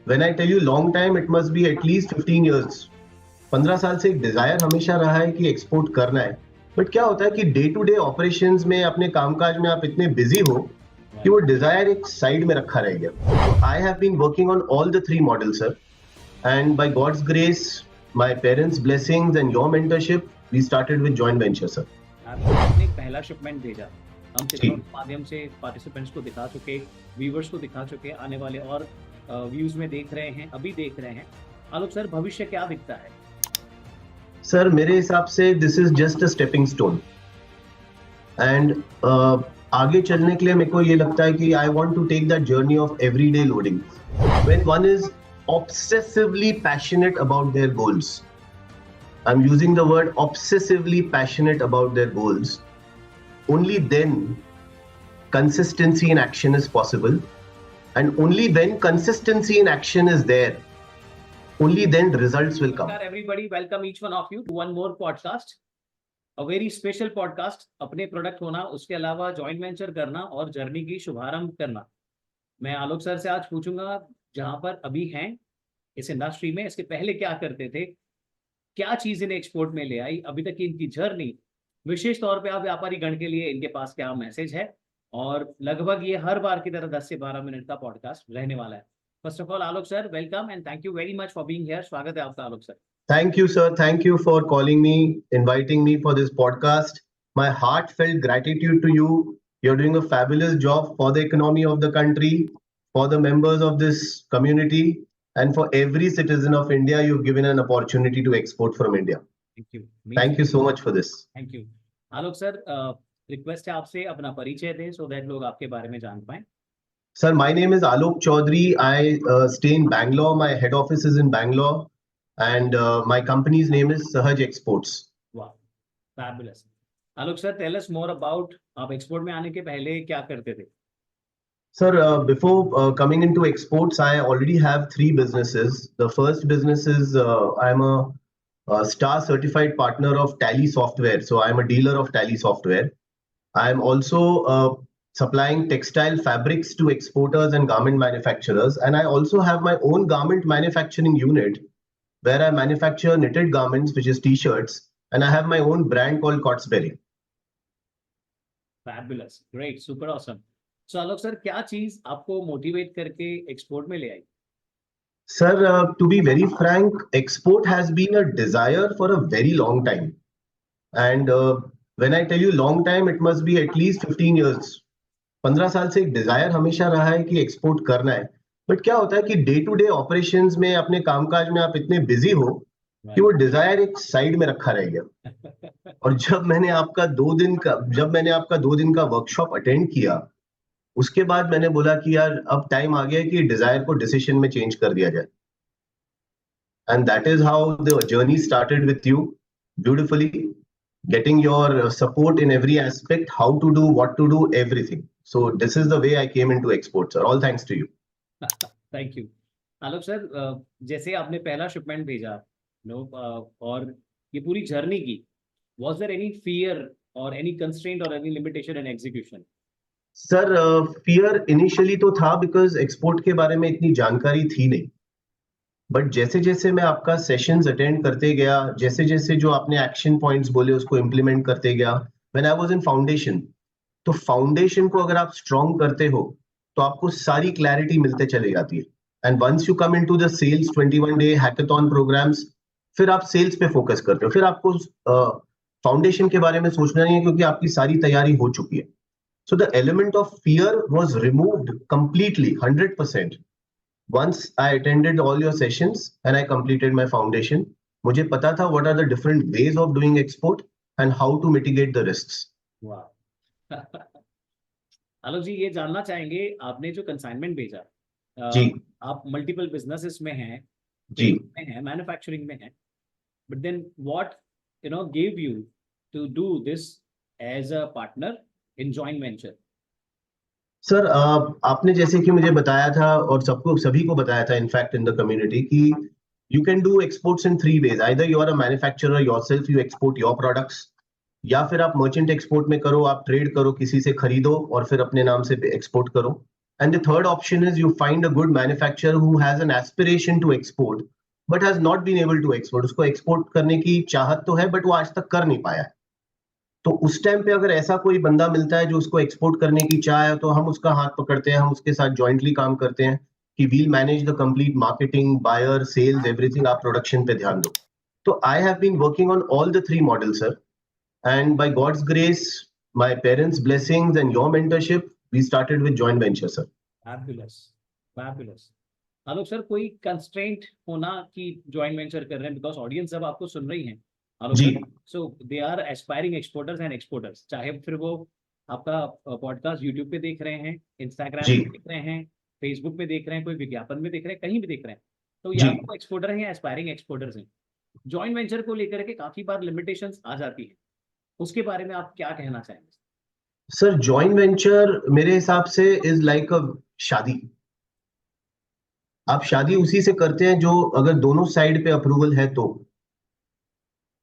When I tell you long time, it must be at least 15 years. 15 साल से एक Dzire हमेशा रहा है कि एक्सपोर्ट करना है. बट क्या होता है कि डे टू डे ऑपरेशंस में अपने कामकाज में आप इतने बिजी हो कि वो डिजायर एक साइड में रखा रह गया. I have been working on all the three models sir, and by God's grace, my parents blessings and your mentorship, we started with joint venture sir. आपने एक पहला शिपमेंट भेजा, हम जी. चित्रों के माध्यम से पार्टिसिपेंट्स को दिखा चुके, व्यूवर्स को दिखा चुके, आने वाले और व्यूज में देख रहे हैं, अभी देख रहे हैं. आलोक सर, भविष्य क्या दिखता है? सर मेरे हिसाब से this is just a stepping stone, and आगे चलने के लिए मेरे को ये लगता है कि I want to take that journey of everyday loading. When one is obsessively passionate about their goals, I am using the word obsessively passionate about their goals, only then consistency in action is possible, and only when consistency in action is there, only then results will come. Everybody, welcome each one of you to one more podcast, a very special podcast. अपने product होना, उसके अलावा joint venture करना और journey की शुभारंभ करना. मैं आलोक सर से आज पूछूंगा, जहां पर अभी हैं इस इंडस्ट्री में, इसके पहले क्या करते थे, क्या चीज इन्हें एक्सपोर्ट में ले आई, अभी तक की इनकी जर्नी, विशेष तौर पे आप व्यापारी गण के लिए इनके पास क्या मैसेज है, और लगभग ये हर बार की तरह 10 से 12 मिनट का पॉडकास्ट रहने वाला है. First of all Alok sir, welcome and thank you very much for being here. स्वागत है आपका आलोक sir. Thank you, sir. Thank you for calling me, inviting me for this podcast. My heartfelt gratitude to you. You're doing a fabulous job for the economy of the country, for the members of this community, and for every citizen of India. You've given an opportunity to export from India. Thank you. Thank you so much for this. Thank you. Alok sir, request है आपसे अपना परिचय दें so that लोग आपके बारे में जान पाए. Sir, my name is Alok Chaudhary. I stay in Bangalore. My head office is in Bangalore, and my company's name is Sahaj Exports. वाह, fabulous. Alok sir, tell us more about, आप export में आने के पहले क्या करते थे? Sir, before coming into exports, I already have three businesses. The first business is I'm a star certified partner of Tally Software. So I'm a dealer of Tally Software. I'm also supplying textile fabrics to exporters and garment manufacturers. And I also have my own garment manufacturing unit where I manufacture knitted garments, which is t-shirts. And I have my own brand called Cotsberry. Fabulous, great, super awesome. So Alok sir, क्या चीज आपको motivate करके export में ले आई? Sir, to be very frank, export has been a desire for a very long time. And when I tell you long time, it must be at least 15 years. 15 साल से एक Dzire हमेशा रहा है कि एक्सपोर्ट करना है. बट क्या होता है कि डे टू डे ऑपरेशंस में अपने कामकाज में आप इतने बिजी हो कि वो डिजायर एक साइड में रखा रह गया. और जब मैंने आपका 2 दिन का वर्कशॉप अटेंड किया, उसके बाद मैंने बोला कि यार अब टाइम आ गया है कि डिजायर को डिसीजन में चेंज कर दिया जाए. And that is how the journey started with you, beautifully getting your support in every aspect, how to do, what to do, everything. So this is the way I came into exports, sir. All thanks to you. Thank you. Alok sir, जैसे आपने पहला shipment भेजा और ये पूरी journey की, was there any fear or any constraint or any limitation in execution? Sir fear initially तो था, बिकॉज एक्सपोर्ट के बारे में इतनी जानकारी थी नहीं. बट जैसे जैसे मैं आपका सेशंस अटेंड करते गया, जैसे जैसे जो आपने एक्शन पॉइंट्स बोले उसको इम्प्लीमेंट करते गया, when I was in foundation, तो फाउंडेशन को अगर आप स्ट्रॉन्ग करते हो तो आपको सारी क्लैरिटी मिलते चले जाती है. And once you come into the sales 21 day hackathon programs, फिर आप सेल्स पे फोकस करते हो. फिर आपको फाउंडेशन के बारे में सोचना नहीं है, क्योंकि आपकी सारी तैयारी हो चुकी है. So the element of fear was removed completely, 100%. Once I attended all your sessions and I completed my foundation, मुझे पता था what are the different ways of doing export and how to mitigate the risks. वाह. आलोक जी, ये जानना चाहेंगे, आपने जो consignment भेजा, जी. आप मल्टीपल बिजनेसेस में हैं, जी. में हैं, मैन्युफैक्चरिंग में हैं, but then what give you to do this as a partner in joint venture? Sir आपने जैसे कि मुझे बताया था और सभी को बताया था इनफैक्ट इन द कम्युनिटी कि you can do exports in 3 ways. Either you are a manufacturer yourself, you export your products, या फिर आप मर्चेंट एक्सपोर्ट में करो, आप ट्रेड करो, किसी से खरीदो और फिर अपने नाम से एक्सपोर्ट करो. And the third option is you find a good manufacturer who has an aspiration to export, but has not been able to export. उसको export करने की चाहत तो है, but वो आज तक कर नहीं पाया है. तो उस टाइम पे अगर ऐसा कोई बंदा मिलता है जो उसको एक्सपोर्ट करने की चाह है, तो हम उसका हाथ पकड़ते हैं, हम उसके साथ जॉइंटली काम करते हैं कि we'll manage the complete marketing, buyer, sales, everything. आप प्रोडक्शन पे ध्यान दो. तो I have been working on all the three model sir, and by God's grace, my parents' blessings and your mentorship, we started with joint venture, sir. Fabulous, fabulous. Alok sir, कोई constraint होना कि joint venture कर रहे हैं, because audience सब आपको सुन रही है Alok ji. Sir. So they are aspiring exporters and exporters, चाहे फिर वो आपका पॉडकास्ट यूट्यूब पे देख रहे हैं, इंस्टाग्राम जी. पे देख रहे हैं, फेसबुक पे देख रहे हैं, कोई विज्ञापन में देख रहे हैं, कहीं भी देख रहे हैं, तो जी. या तो एक्सपोर्टर हैं या एस्पायरिंग एक्सपोर्टर्स हैं. जॉइंट वेंचर को लेकर के काफी बार लिमिटेशंस आ जाती है, उसके बारे में आप क्या कहना चाहेंगे? सर जॉइंट वेंचर मेरे हिसाब से इज लाइक अ शादी. आप शादी उसी से करते हैं जो अगर दोनों साइड पे अप्रूवल है. तो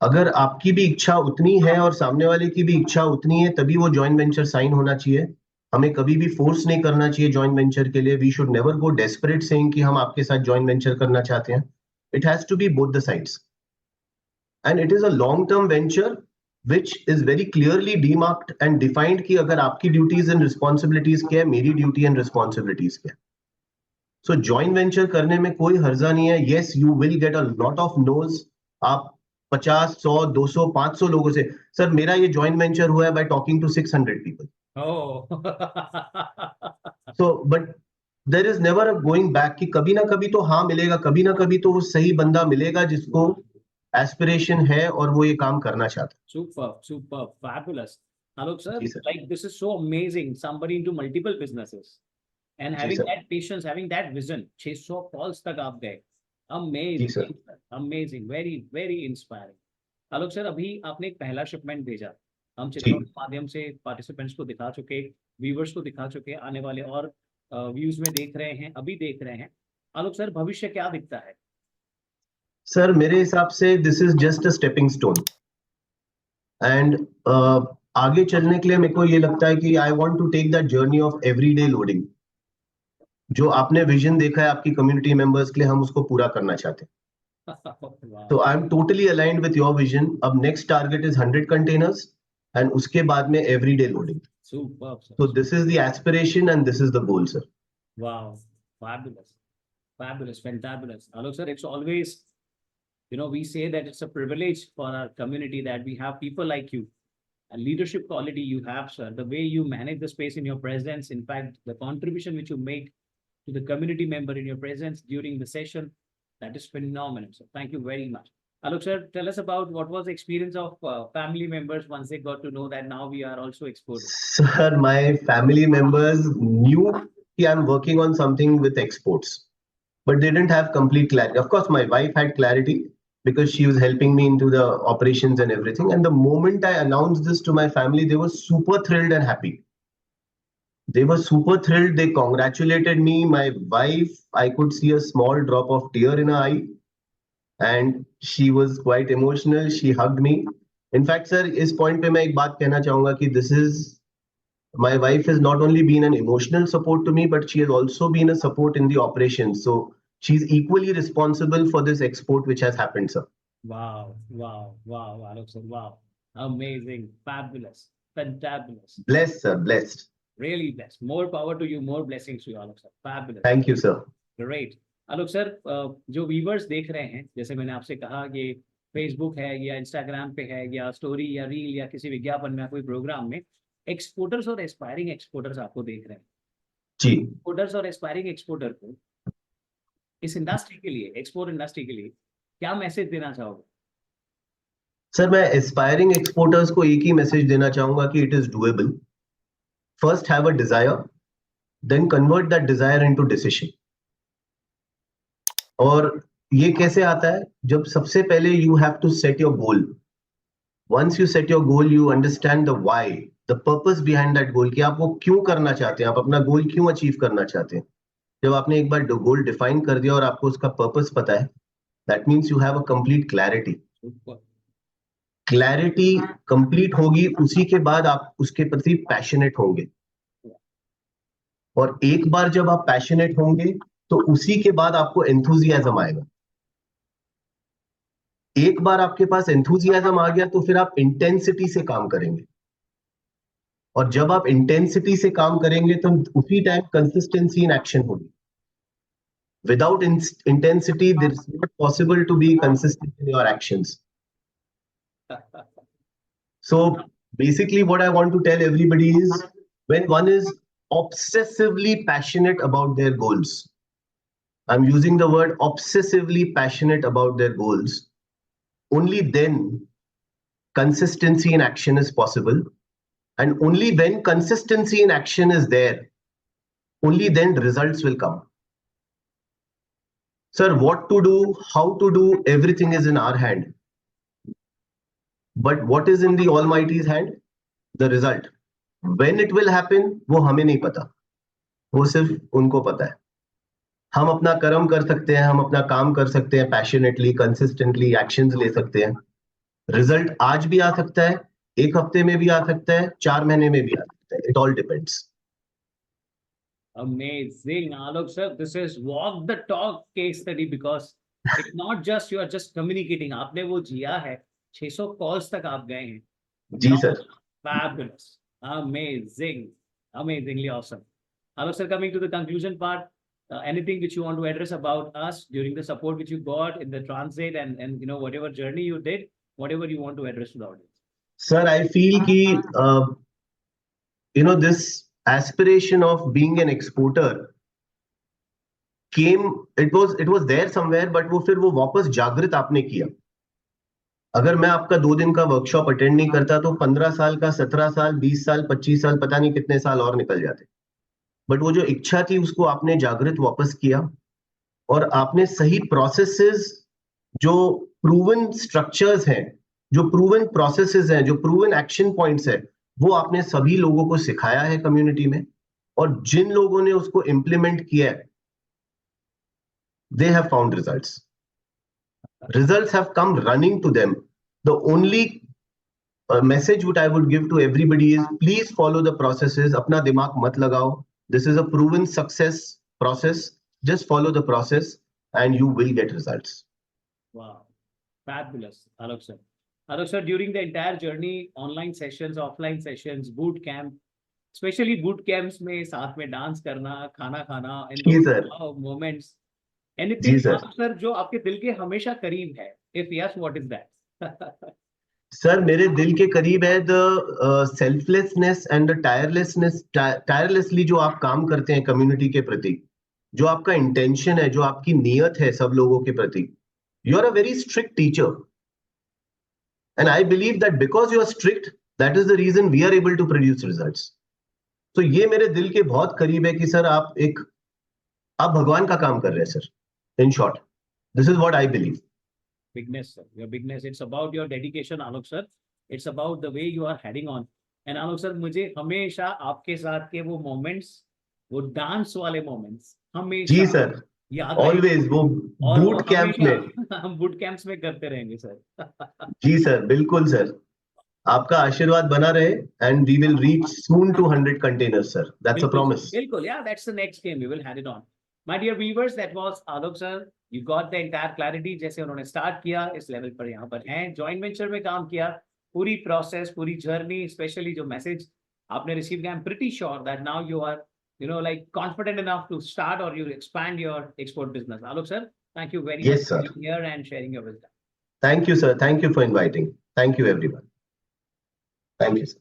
अगर आपकी भी इच्छा उतनी है और सामने वाले की भी इच्छा उतनी है, तभी वो जॉइंट वेंचर साइन होना चाहिए. हमें कभी भी फोर्स नहीं करना चाहिए जॉइंट वेंचर के लिए. We should never go desperate saying कि हम आपके साथ जॉइंट वेंचर करना चाहते हैं. It has to be both the sides, and it is a long term venture which is very clearly demarked and defined कि अगर आपकी ड्यूटीज एंड रिस्पॉन्सिबिलिटीज क्या है, मेरी ड्यूटी एंड रिस्पॉन्सिबिलिटीज क्या है. सो जॉइंट वेंचर करने में कोई हर्जा नहीं है. Yes, you will get a lot of nose. आप 50, 100, 200, 500 लोगों से, सर मेरा ये जॉइंट वेंचर हुआ है by talking to 600 people. So but there is never a going back कि कभी ना कभी तो हाँ मिलेगा, कभी ना कभी तो वो सही बंदा मिलेगा जिसको एस्पिरेशन है और वो ये काम करना चाहता है. Superb, superb, fabulous. Alok sir, जी sir. like this is so amazing. Somebody into multiple businesses and जी having sir. that patience, having that vision. 600 calls तक आप गए. जी Amazing, sir. amazing, very, very inspiring. आलोक सर, अभी आपने एक पहला shipment भेजा, हम जी. चित्रों के माध्यम से पार्टिसिपेंट्स को दिखा चुके, व्यूवर्स को दिखा चुके, आने वाले और व्यूज में देख रहे हैं, अभी देख रहे हैं. आलोक सर, भविष्य क्या दिखता है? सर मेरे हिसाब से this is just a stepping stone, and आगे चलने के लिए मेरे को ये लगता है कि I want to take that journey of everyday loading. जो आपने विजन देखा है आपकी कम्युनिटी मेंबर्स के लिए, हम उसको पूरा करना चाहते हैं. Wow. तो I am totally aligned with your vision. अब next target is 100 containers and उसके बाद में everyday loading. Superb, sir. So this is the aspiration and this is the goal, sir. Wow, fabulous, fabulous, fantabulous. Alok sir, it's always, we say that it's a privilege for our community that we have people like you. And leadership quality you have, sir. The way you manage the space in your presence, in fact, the contribution which you make to the community member in your presence during the session, that is phenomenal. So thank you very much. Alok sir, tell us about what was the experience of family members once they got to know that now we are also exporting. Sir, my family members knew that I'm working on something with exports, but they didn't have complete clarity. Of course, my wife had clarity because she was helping me into the operations and everything. And the moment I announced this to my family, they were super thrilled and happy. They were super thrilled. They congratulated me. My wife, I could see a small drop of tear in her eye. And she was quite emotional. She hugged me. In fact, sir, इस point पे मैं एक बात कहना चाहूंगा कि this is, my wife has not only been an emotional support to me, but she has also been a support in the operations. So she's equally responsible for this export which has happened, sir. Wow, wow, wow, Alok sir, wow. Amazing, fabulous, fantabulous. Blessed, sir, blessed. Really blessed. More power to you, more blessings to you, Alok sir. Fabulous. Thank you, sir. Great. Alok sir, जो viewers देख रहे हैं, जैसे मैंने आपसे कहा कि Facebook है या इंस्टाग्राम पे है या स्टोरी या रील या किसी विज्ञापन में या कोई प्रोग्राम में, एक्सपोर्टर्स और एस्पायरिंग एक्सपोर्टर्स आपको देख रहे हैं. जी. एक्सपोर्टर्स और एस्पायरिंग एक्सपोर्टर को इस इंडस्ट्री के लिए, एक्सपोर्ट इंडस्ट्री के लिए क्या मैसेज देना चाहोगे? सर मैं एस्पायरिंग एक्सपोर्टर्स को एक ही मैसेज देना चाहूंगा कि it is doable. First have a desire, then convert that desire into decision. और ये कैसे आता है? जब सबसे पहले you have to set your goal. Once you set your goal, you understand the why, the purpose behind that goal, कि आप वो क्यों करना चाहते हैं, आप अपना गोल क्यों अचीव करना चाहते हैं. जब आपने एक बार गोल डिफाइन कर दिया और आपको उसका पर्पस पता है, that means you have a complete clarity. Clarity complete होगी, उसी के बाद आप उसके प्रति पैशनेट होंगे. और एक बार जब आप पैशनेट होंगे तो उसी के बाद आपको एंथुजियाज्म आएगा। एक बार आपके पास एंथुजियाज्म आ गया तो फिर आप इंटेंसिटी से काम करेंगे, और जब आप इंटेंसिटी से काम करेंगे तो उसी टाइम कंसिस्टेंसी इन एक्शन होगी। Without intensity, it's not possible to be consistent in your actions. So basically what I want to tell everybody is, when one is obsessively passionate about their goals, I'm using the word obsessively passionate about their goals, only then consistency in action is possible. And only when consistency in action is there, only then results will come. Sir, what to do, how to do, everything is in our hand. But what is in the Almighty's hand? The result. When it will happen, वो हमें नहीं पता, वो सिर्फ उनको पता है। हम अपना कर्म कर सकते हैं, हम अपना काम कर सकते हैं, पैशनेटली, कंसिस्टेंटली एक्शंस ले सकते हैं। रिजल्ट आज भी आ सकता है, एक हफ्ते में भी आ सकता है, 4 महीने में भी आ सकता है। It all depends. Amazing, Alok sir. This is walk the talk case study, because it's not just you are just communicating. आपने वो जिया है, 600 calls तक आप गए हैं. जी Now, sir. fabulous, amazing, amazingly awesome. Alok sir, coming to the conclusion part, anything which you want to address about us during the support which you got in the transit and you know whatever journey you did, whatever you want to address to the audience. Sir, I feel कि this aspiration of being an exporter came, it was there somewhere, but फिर वो वापस जागृत आपने किया। अगर मैं आपका 2 दिन का वर्कशॉप अटेंड नहीं करता तो 15 साल का, 17 साल, 20 साल, 25 साल, पता नहीं कितने साल और निकल जाते। बट वो जो इच्छा थी उसको आपने जागृत वापस किया, और आपने सही प्रोसेसेस, जो प्रूवन स्ट्रक्चर्स हैं, जो प्रूवन प्रोसेसेस हैं, जो प्रूवन एक्शन पॉइंट्स है, वो आपने सभी लोगों को सिखाया है कम्युनिटी में। और जिन लोगों ने उसको इंप्लीमेंट किया है, they have found results. Results have come running to them. The only message which I would give to everybody is, please follow the processes. अपना दिमाग मत लगाओ. This is a proven success process. Just follow the process and you will get results. Wow, fabulous, Alok sir. Alok sir, during the entire journey, online sessions, offline sessions, boot camp, especially boot camps में साथ में dance करना, खाना खाना, and जी those sir. wow moments, anything जी sir. Alok sir जो आपके दिल के हमेशा करीब है? If yes, what is that? Sir, मेरे दिल के करीब है the selflessness and the tirelessly जो आप काम करते हैं कम्युनिटी के प्रति, जो आपका इंटेंशन है, जो आपकी नियत है सब लोगों के प्रति। You are a very strict teacher, and I believe that because you are strict, that is the reason we are able to produce results. तो ये मेरे दिल के बहुत करीब है कि सर आप भगवान का काम कर रहे हैं sir. In short, this is what I believe. Bigness, sir. Your bigness. It's about your dedication, Alok sir. It's about the way you are heading on. And Alok sir, मुझे हमेशा आपके साथ के वो moments, वो डांस वाले moments, हमेशा जी sir, याद ऑलवेज। वो और वो बूट कैंप में हमेशा हम बूट कैंप्स में करते रहेंगे सर। जी सर, बिल्कुल सर। आपका आशीर्वाद बना रहे, and we will reach soon to 100 containers, sir. That's a promise. बिल्कुल, yeah, that's the next game. We will hand it on. My dear viewers, that was Alok sir. You got the entire clarity. जैसे उन्होंने start किया इस level पर यहाँ पर हैं, joint venture में काम किया, पूरी प्रोसेस, पूरी जर्नी, स्पेशली जो मैसेज आपने रिसीव किया, I am pretty sure that now you are like confident enough to start or you expand your export business. Alok sir, thank you very much for being here and sharing your wisdom. Thank you, sir. Thank you for inviting. Thank you, everyone. Thank you, sir.